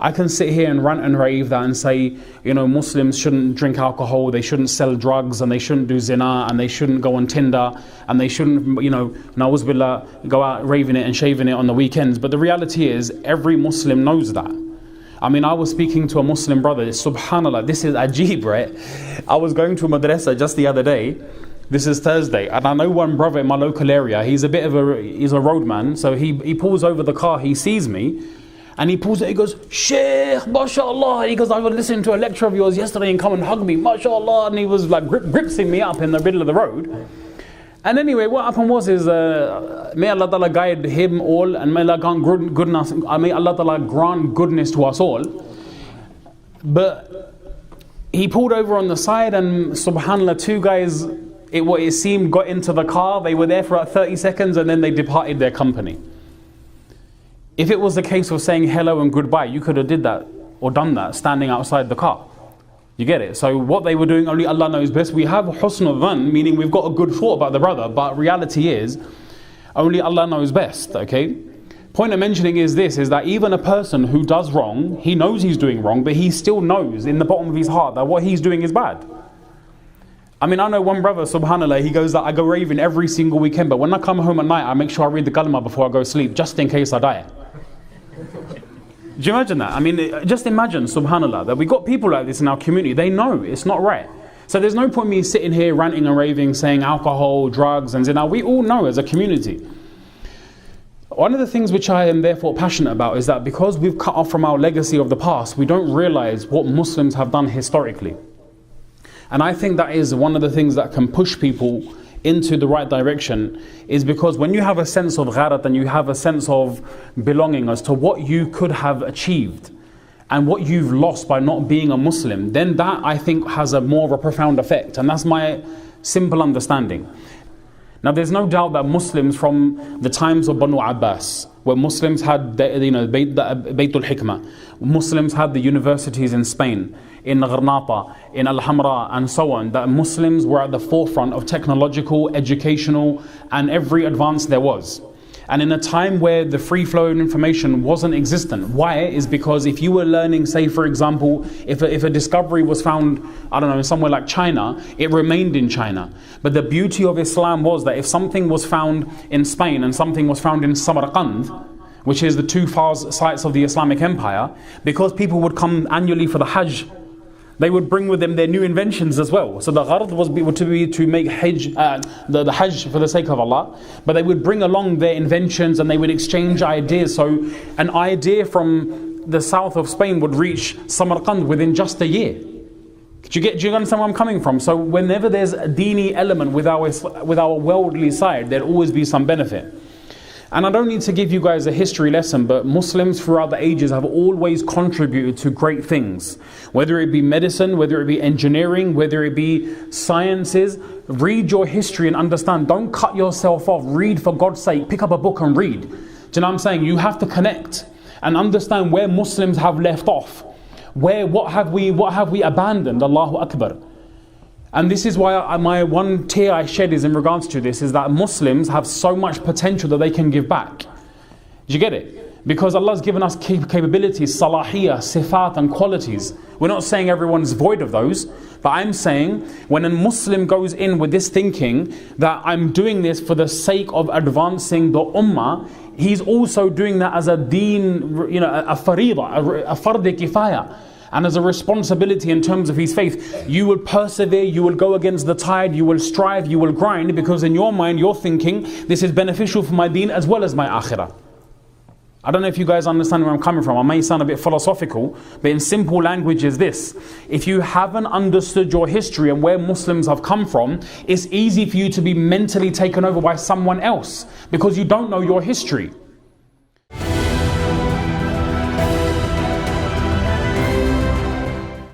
I can sit here and rant and rave that and say, Muslims shouldn't drink alcohol, they shouldn't sell drugs, and they shouldn't do zina, and they shouldn't go on Tinder, and they shouldn't, na'uz billah, go out raving it and shaving it on the weekends. But the reality is, every Muslim knows that. I mean, I was speaking to a Muslim brother, subhanAllah, this is ajib, right? I was going to a madrasa just the other day, this is Thursday, and I know one brother in my local area, he's a roadman, so he pulls over the car, he sees me, and he pulls it, he goes, Sheikh, mashallah. He goes, I was listening to a lecture of yours yesterday and come and hug me, mashallah. And he was like gripsing me up in the middle of the road. And anyway, what happened was may Allah Ta'ala guide him all, and may Allah grant goodness to us all. But he pulled over on the side, and subhanAllah, two guys, what it seemed, got into the car. They were there for about 30 seconds and then they departed their company. If it was the case of saying hello and goodbye, you could have did that or done that standing outside the car. You get it? So what they were doing, only Allah knows best. We have husn al-dhan, meaning we've got a good thought about the brother, but reality is, only Allah knows best, okay? Point of mentioning is this, is that even a person who does wrong, he knows he's doing wrong, but he still knows in the bottom of his heart that what he's doing is bad. I mean, I know one brother, subhanAllah, he goes that I go raving every single weekend, but when I come home at night, I make sure I read the kalma before I go to sleep, just in case I die. Do you imagine that? I mean, just imagine, subhanAllah, that we got people like this in our community. They know it's not right. So there's no point me sitting here ranting and raving, saying alcohol, drugs, and zina. We all know as a community. One of the things which I am therefore passionate about is that because we've cut off from our legacy of the past, we don't realize what Muslims have done historically. And I think that is one of the things that can push people into the right direction, is because when you have a sense of gharat and you have a sense of belonging as to what you could have achieved and what you've lost by not being a Muslim, then that I think has a more of a profound effect. And that's my simple understanding. Now there's no doubt that Muslims from the times of Banu Abbas, where Muslims had Baytul Hikmah, Muslims had the universities in Spain, in Gharnata, in Al-Hamra, and so on, that Muslims were at the forefront of technological, educational, and every advance there was. And in a time where the free flow of information wasn't existent. Why? Is because if you were learning, say for example, if a discovery was found, I don't know, somewhere like China, it remained in China. But the beauty of Islam was that if something was found in Spain and something was found in Samarkand, which is the two sites of the Islamic Empire, because people would come annually for the Hajj, they would bring with them their new inventions as well. So the gharad was to make Hajj, the Hajj for the sake of Allah, but they would bring along their inventions and they would exchange ideas. So an idea from the south of Spain would reach Samarkand within just a year. Do you understand where I'm coming from? So whenever there's a dini element with our worldly side, there'll always be some benefit. And I don't need to give you guys a history lesson, but Muslims throughout the ages have always contributed to great things. Whether it be medicine, whether it be engineering, whether it be sciences. Read your history and understand. Don't cut yourself off. Read for God's sake. Pick up a book and read. Do you know what I'm saying? You have to connect and understand where Muslims have left off. What have we abandoned? Allahu Akbar. And this is why my one tear I shed is in regards to this, is that Muslims have so much potential that they can give back. Do you get it? Because Allah's given us capabilities, salahiyah, sifat and qualities. We're not saying everyone's void of those, but I'm saying when a Muslim goes in with this thinking that I'm doing this for the sake of advancing the ummah, he's also doing that as a deen, a faridah, a fard kifaya. And as a responsibility in terms of his faith, you will persevere, you will go against the tide, you will strive, you will grind, because in your mind you're thinking, this is beneficial for my deen as well as my akhirah. I don't know if you guys understand where I'm coming from. I may sound a bit philosophical, but in simple language is this. If you haven't understood your history and where Muslims have come from, it's easy for you to be mentally taken over by someone else because you don't know your history.